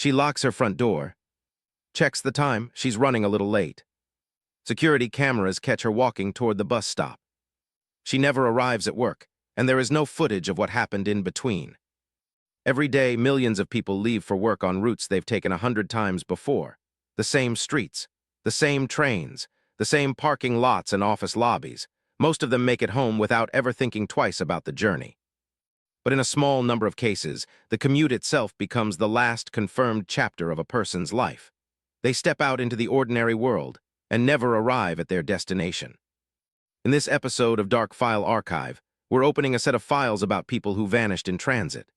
She locks her front door, checks the time, she's running a little late. Security cameras catch her walking toward the bus stop. She never arrives at work, and there is no footage of what happened in between. Every day, millions of people leave for work on routes they've taken 100 times before. The same streets, the same trains, the same parking lots and office lobbies. Most of them make it home without ever thinking twice about the journey. But in a small number of cases, the commute itself becomes the last confirmed chapter of a person's life. They step out into the ordinary world and never arrive at their destination. In this episode of Dark File Archive, we're opening a set of files about people who vanished in transit.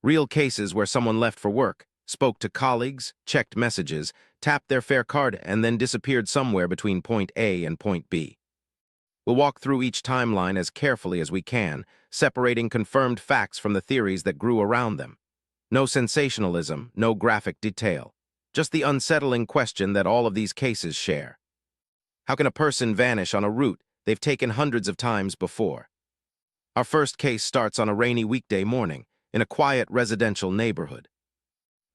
Real cases where someone left for work, spoke to colleagues, checked messages, tapped their fare card, and then disappeared somewhere between point A and point B. We'll walk through each timeline as carefully as we can, separating confirmed facts from the theories that grew around them. No sensationalism, no graphic detail. Just the unsettling question that all of these cases share. How can a person vanish on a route they've taken hundreds of times before? Our first case starts on a rainy weekday morning in a quiet residential neighborhood.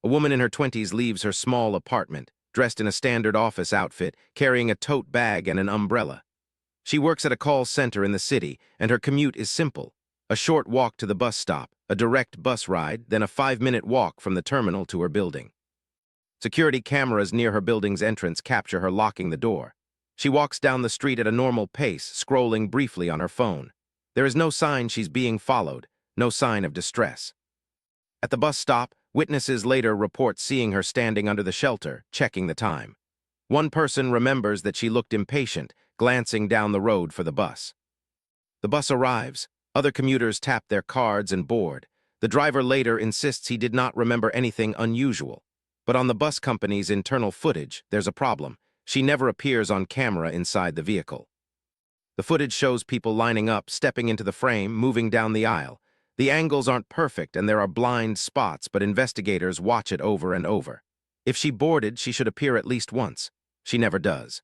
A woman in her 20s leaves her small apartment, dressed in a standard office outfit, carrying a tote bag and an umbrella. She works at a call center in the city, and her commute is simple. A short walk to the bus stop, a direct bus ride, then a 5-minute walk from the terminal to her building. Security cameras near her building's entrance capture her locking the door. She walks down the street at a normal pace, scrolling briefly on her phone. There is no sign she's being followed, no sign of distress. At the bus stop, witnesses later report seeing her standing under the shelter, checking the time. One person remembers that she looked impatient, glancing down the road for the bus. The bus arrives. Other commuters tap their cards and board. The driver later insists he did not remember anything unusual. But on the bus company's internal footage, there's a problem. She never appears on camera inside the vehicle. The footage shows people lining up, stepping into the frame, moving down the aisle. The angles aren't perfect and there are blind spots, but investigators watch it over and over. If she boarded, she should appear at least once. She never does.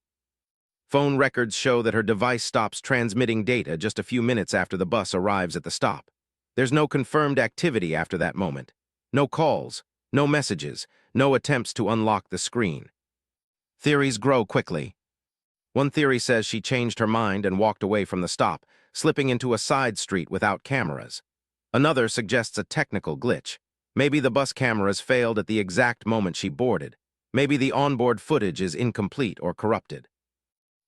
Phone records show that her device stops transmitting data just a few minutes after the bus arrives at the stop. There's no confirmed activity after that moment. No calls, no messages, no attempts to unlock the screen. Theories grow quickly. One theory says she changed her mind and walked away from the stop, slipping into a side street without cameras. Another suggests a technical glitch. Maybe the bus cameras failed at the exact moment she boarded. Maybe the onboard footage is incomplete or corrupted.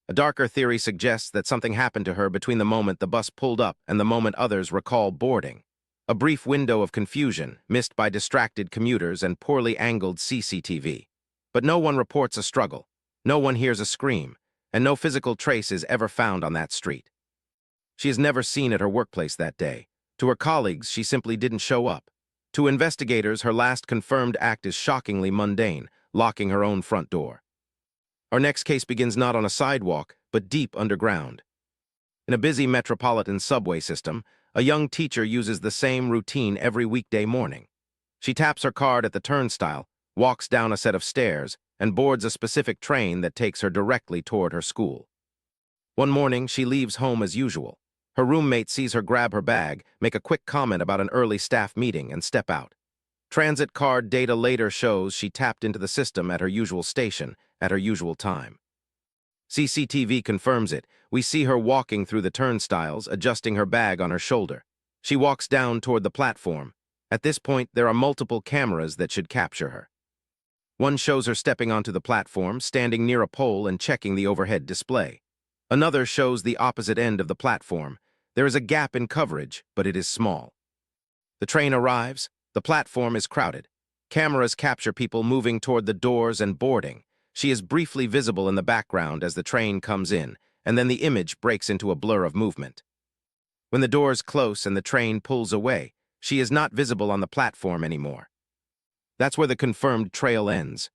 A darker theory suggests that something happened to her between the moment the bus pulled up and the moment others recall boarding. A brief window of confusion, missed by distracted commuters and poorly angled CCTV. But no one reports a struggle, no one hears a scream, and no physical trace is ever found on that street. She is never seen at her workplace that day. To her colleagues, she simply didn't show up. To investigators, her last confirmed act is shockingly mundane, locking her own front door. Our next case begins not on a sidewalk, but deep underground. In a busy metropolitan subway system, a young teacher uses the same routine every weekday morning. She taps her card at the turnstile, walks down a set of stairs, and boards a specific train that takes her directly toward her school. One morning, she leaves home as usual. Her roommate sees her grab her bag, make a quick comment about an early staff meeting, and step out. Transit card data later shows she tapped into the system at her usual station, at her usual time. CCTV confirms it. We see her walking through the turnstiles, adjusting her bag on her shoulder. She walks down toward the platform. At this point, there are multiple cameras that should capture her. One shows her stepping onto the platform, standing near a pole and checking the overhead display. Another shows the opposite end of the platform. There is a gap in coverage, but it is small. The train arrives. The platform is crowded. Cameras capture people moving toward the doors and boarding. She is briefly visible in the background as the train comes in, and then the image breaks into a blur of movement. When the doors close and the train pulls away, she is not visible on the platform anymore. That's where the confirmed trail ends.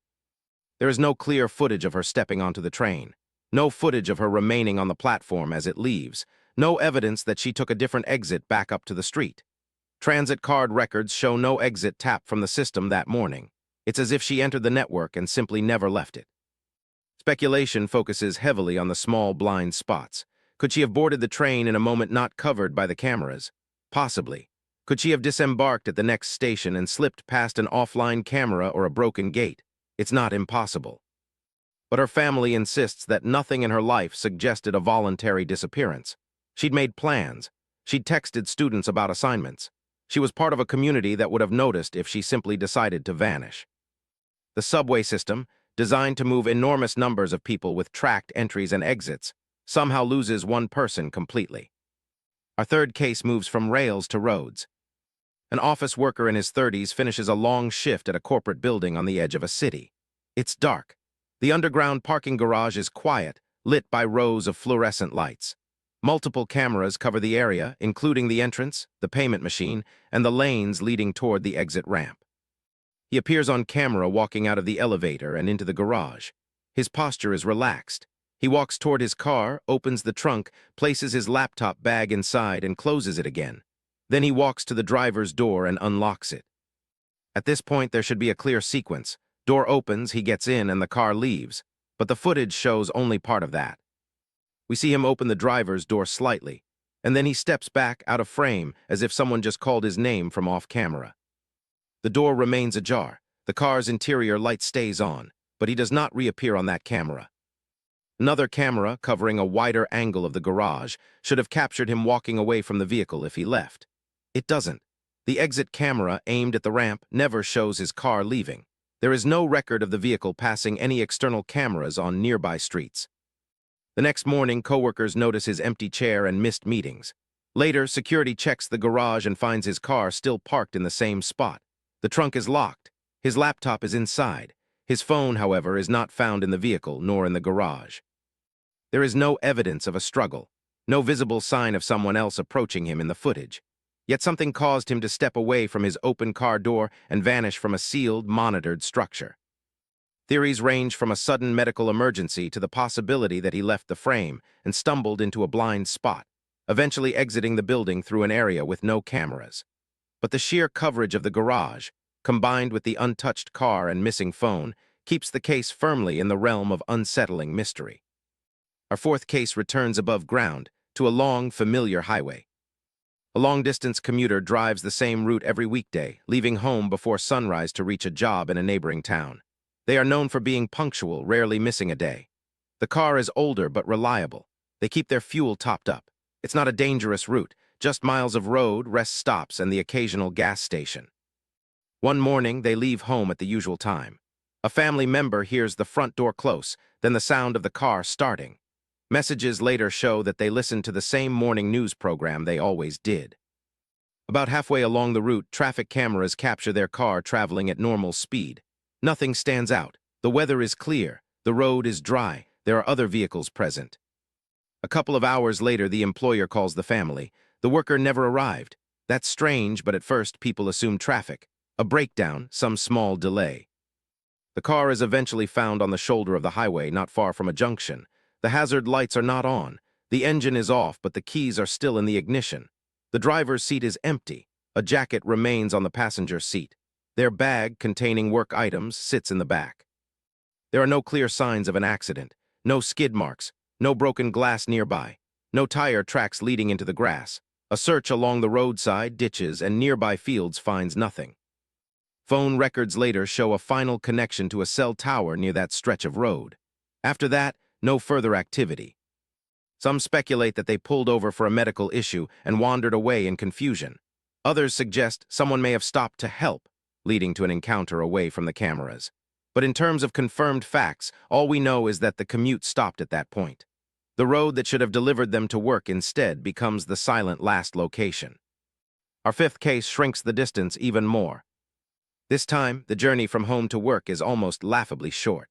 There is no clear footage of her stepping onto the train. No footage of her remaining on the platform as it leaves. No evidence that she took a different exit back up to the street. Transit card records show no exit tap from the system that morning. It's as if she entered the network and simply never left it. Speculation focuses heavily on the small blind spots. Could she have boarded the train in a moment not covered by the cameras? Possibly. Could she have disembarked at the next station and slipped past an offline camera or a broken gate? It's not impossible. But her family insists that nothing in her life suggested a voluntary disappearance. She'd made plans. She'd texted students about assignments. She was part of a community that would have noticed if she simply decided to vanish. The subway system, designed to move enormous numbers of people with tracked entries and exits, somehow loses one person completely. Our third case moves from rails to roads. An office worker in his 30s finishes a long shift at a corporate building on the edge of a city. It's dark. The underground parking garage is quiet, lit by rows of fluorescent lights. Multiple cameras cover the area, including the entrance, the payment machine, and the lanes leading toward the exit ramp. He appears on camera walking out of the elevator and into the garage. His posture is relaxed. He walks toward his car, opens the trunk, places his laptop bag inside, and closes it again. Then he walks to the driver's door and unlocks it. At this point, there should be a clear sequence. Door opens, he gets in, and the car leaves. But the footage shows only part of that. We see him open the driver's door slightly, and then he steps back out of frame as if someone just called his name from off camera. The door remains ajar. The car's interior light stays on, but he does not reappear on that camera. Another camera, covering a wider angle of the garage, should have captured him walking away from the vehicle if he left. It doesn't. The exit camera, aimed at the ramp, never shows his car leaving. There is no record of the vehicle passing any external cameras on nearby streets. The next morning, coworkers notice his empty chair and missed meetings. Later, security checks the garage and finds his car still parked in the same spot. The trunk is locked. His laptop is inside. His phone, however, is not found in the vehicle nor in the garage. There is no evidence of a struggle, no visible sign of someone else approaching him in the footage. Yet something caused him to step away from his open car door and vanish from a sealed, monitored structure. Theories range from a sudden medical emergency to the possibility that he left the frame and stumbled into a blind spot, eventually exiting the building through an area with no cameras. But the sheer coverage of the garage, combined with the untouched car and missing phone, keeps the case firmly in the realm of unsettling mystery. Our fourth case returns above ground to a long, familiar highway. A long-distance commuter drives the same route every weekday, leaving home before sunrise to reach a job in a neighboring town. They are known for being punctual, rarely missing a day. The car is older but reliable. They keep their fuel topped up. It's not a dangerous route, just miles of road, rest stops, and the occasional gas station. One morning, they leave home at the usual time. A family member hears the front door close, then the sound of the car starting. Messages later show that they listened to the same morning news program they always did. About halfway along the route, traffic cameras capture their car traveling at normal speed. Nothing stands out. The weather is clear. The road is dry. There are other vehicles present. A couple of hours later, the employer calls the family. The worker never arrived. That's strange, but at first people assume traffic. A breakdown, some small delay. The car is eventually found on the shoulder of the highway, not far from a junction. The hazard lights are not on. The engine is off, but the keys are still in the ignition. The driver's seat is empty. A jacket remains on the passenger's seat. Their bag, containing work items, sits in the back. There are no clear signs of an accident. No skid marks. No broken glass nearby. No tire tracks leading into the grass. A search along the roadside, ditches, and nearby fields finds nothing. Phone records later show a final connection to a cell tower near that stretch of road. After that, no further activity. Some speculate that they pulled over for a medical issue and wandered away in confusion. Others suggest someone may have stopped to help, leading to an encounter away from the cameras. But in terms of confirmed facts, all we know is that the commute stopped at that point. The road that should have delivered them to work instead becomes the silent last location. Our fifth case shrinks the distance even more. This time, the journey from home to work is almost laughably short.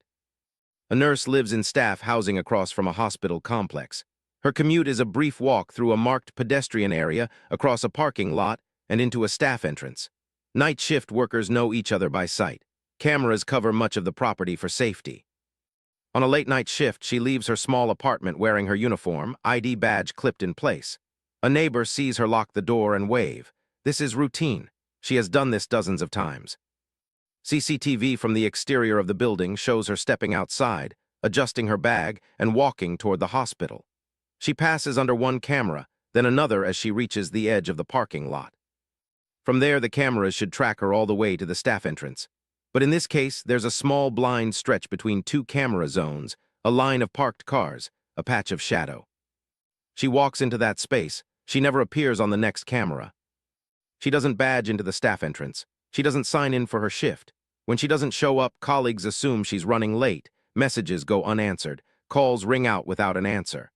A nurse lives in staff housing across from a hospital complex. Her commute is a brief walk through a marked pedestrian area, across a parking lot, and into a staff entrance. Night shift workers know each other by sight. Cameras cover much of the property for safety. On a late-night shift, she leaves her small apartment wearing her uniform, ID badge clipped in place. A neighbor sees her lock the door and wave. This is routine. She has done this dozens of times. CCTV from the exterior of the building shows her stepping outside, adjusting her bag, and walking toward the hospital. She passes under one camera, then another as she reaches the edge of the parking lot. From there, the cameras should track her all the way to the staff entrance. But in this case, there's a small blind stretch between two camera zones, a line of parked cars, a patch of shadow. She walks into that space. She never appears on the next camera. She doesn't badge into the staff entrance. She doesn't sign in for her shift. When she doesn't show up, colleagues assume she's running late. Messages go unanswered. Calls ring out without an answer.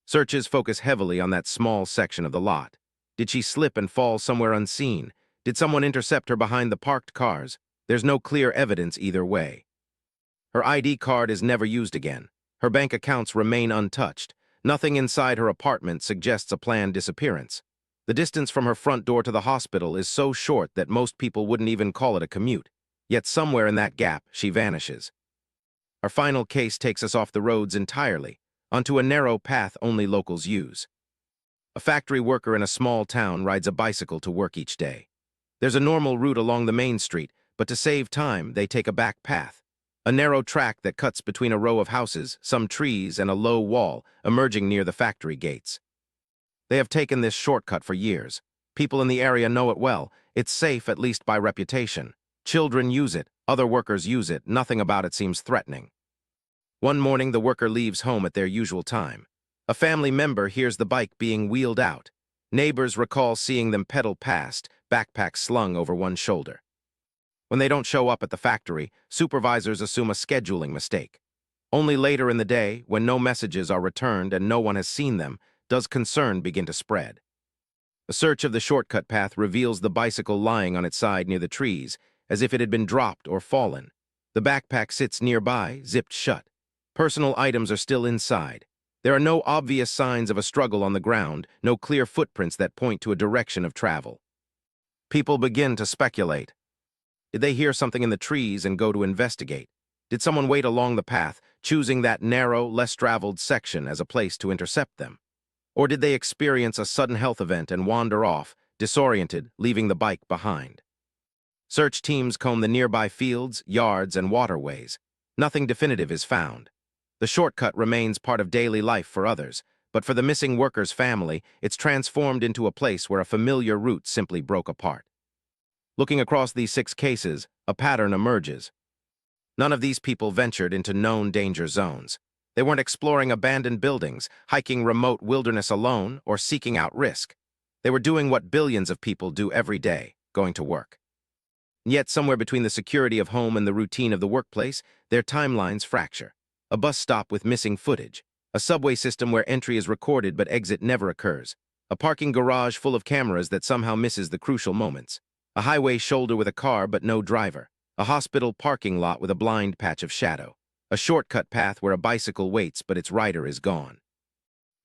Searches focus heavily on that small section of the lot. Did she slip and fall somewhere unseen? Did someone intercept her behind the parked cars? There's no clear evidence either way. Her ID card is never used again. Her bank accounts remain untouched. Nothing inside her apartment suggests a planned disappearance. The distance from her front door to the hospital is so short that most people wouldn't even call it a commute. Yet somewhere in that gap, she vanishes. Our final case takes us off the roads entirely, onto a narrow path only locals use. A factory worker in a small town rides a bicycle to work each day. There's a normal route along the main street, but to save time, they take a back path. A narrow track that cuts between a row of houses, some trees, and a low wall, emerging near the factory gates. They have taken this shortcut for years. People in the area know it well. It's safe, at least by reputation. Children use it, other workers use it, nothing about it seems threatening. One morning, the worker leaves home at their usual time. A family member hears the bike being wheeled out. Neighbors recall seeing them pedal past, backpacks slung over one shoulder. When they don't show up at the factory, supervisors assume a scheduling mistake. Only later in the day, when no messages are returned and no one has seen them, does concern begin to spread. A search of the shortcut path reveals the bicycle lying on its side near the trees, as if it had been dropped or fallen. The backpack sits nearby, zipped shut. Personal items are still inside. There are no obvious signs of a struggle on the ground, no clear footprints that point to a direction of travel. People begin to speculate. Did they hear something in the trees and go to investigate? Did someone wait along the path, choosing that narrow, less traveled section as a place to intercept them? Or did they experience a sudden health event and wander off, disoriented, leaving the bike behind? Search teams comb the nearby fields, yards, and waterways. Nothing definitive is found. The shortcut remains part of daily life for others, but for the missing worker's family, it's transformed into a place where a familiar route simply broke apart. Looking across these 6 cases, a pattern emerges. None of these people ventured into known danger zones. They weren't exploring abandoned buildings, hiking remote wilderness alone, or seeking out risk. They were doing what billions of people do every day, going to work. Yet somewhere between the security of home and the routine of the workplace, their timelines fracture. A bus stop with missing footage. A subway system where entry is recorded but exit never occurs. A parking garage full of cameras that somehow misses the crucial moments. A highway shoulder with a car but no driver. A hospital parking lot with a blind patch of shadow. A shortcut path where a bicycle waits but its rider is gone.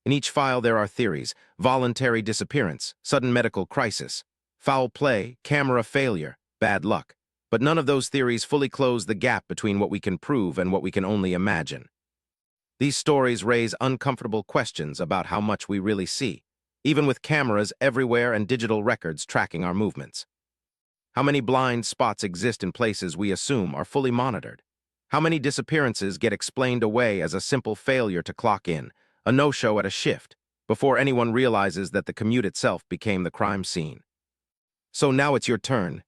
In each file there are theories: voluntary disappearance, sudden medical crisis, foul play, camera failure, bad luck. But none of those theories fully close the gap between what we can prove and what we can only imagine. These stories raise uncomfortable questions about how much we really see, even with cameras everywhere and digital records tracking our movements. How many blind spots exist in places we assume are fully monitored? How many disappearances get explained away as a simple failure to clock in, a no-show at a shift, before anyone realizes that the commute itself became the crime scene? So now it's your turn.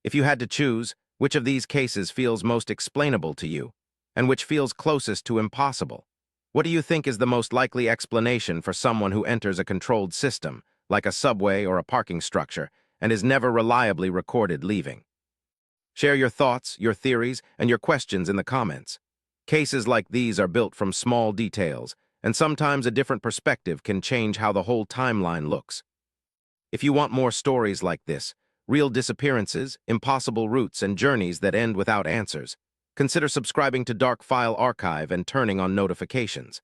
If you had to choose, which of these cases feels most explainable to you, and which feels closest to impossible? What do you think is the most likely explanation for someone who enters a controlled system, like a subway or a parking structure, and is never reliably recorded leaving? Share your thoughts, your theories, and your questions in the comments. Cases like these are built from small details, and sometimes a different perspective can change how the whole timeline looks. If you want more stories like this, real disappearances, impossible routes, and journeys that end without answers, consider subscribing to Dark File Archive and turning on notifications.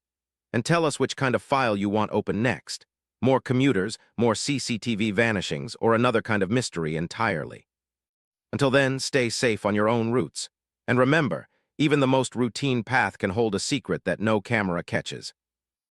And tell us which kind of file you want open next. More commuters, more CCTV vanishings, or another kind of mystery entirely. Until then, stay safe on your own routes. And remember, even the most routine path can hold a secret that no camera catches.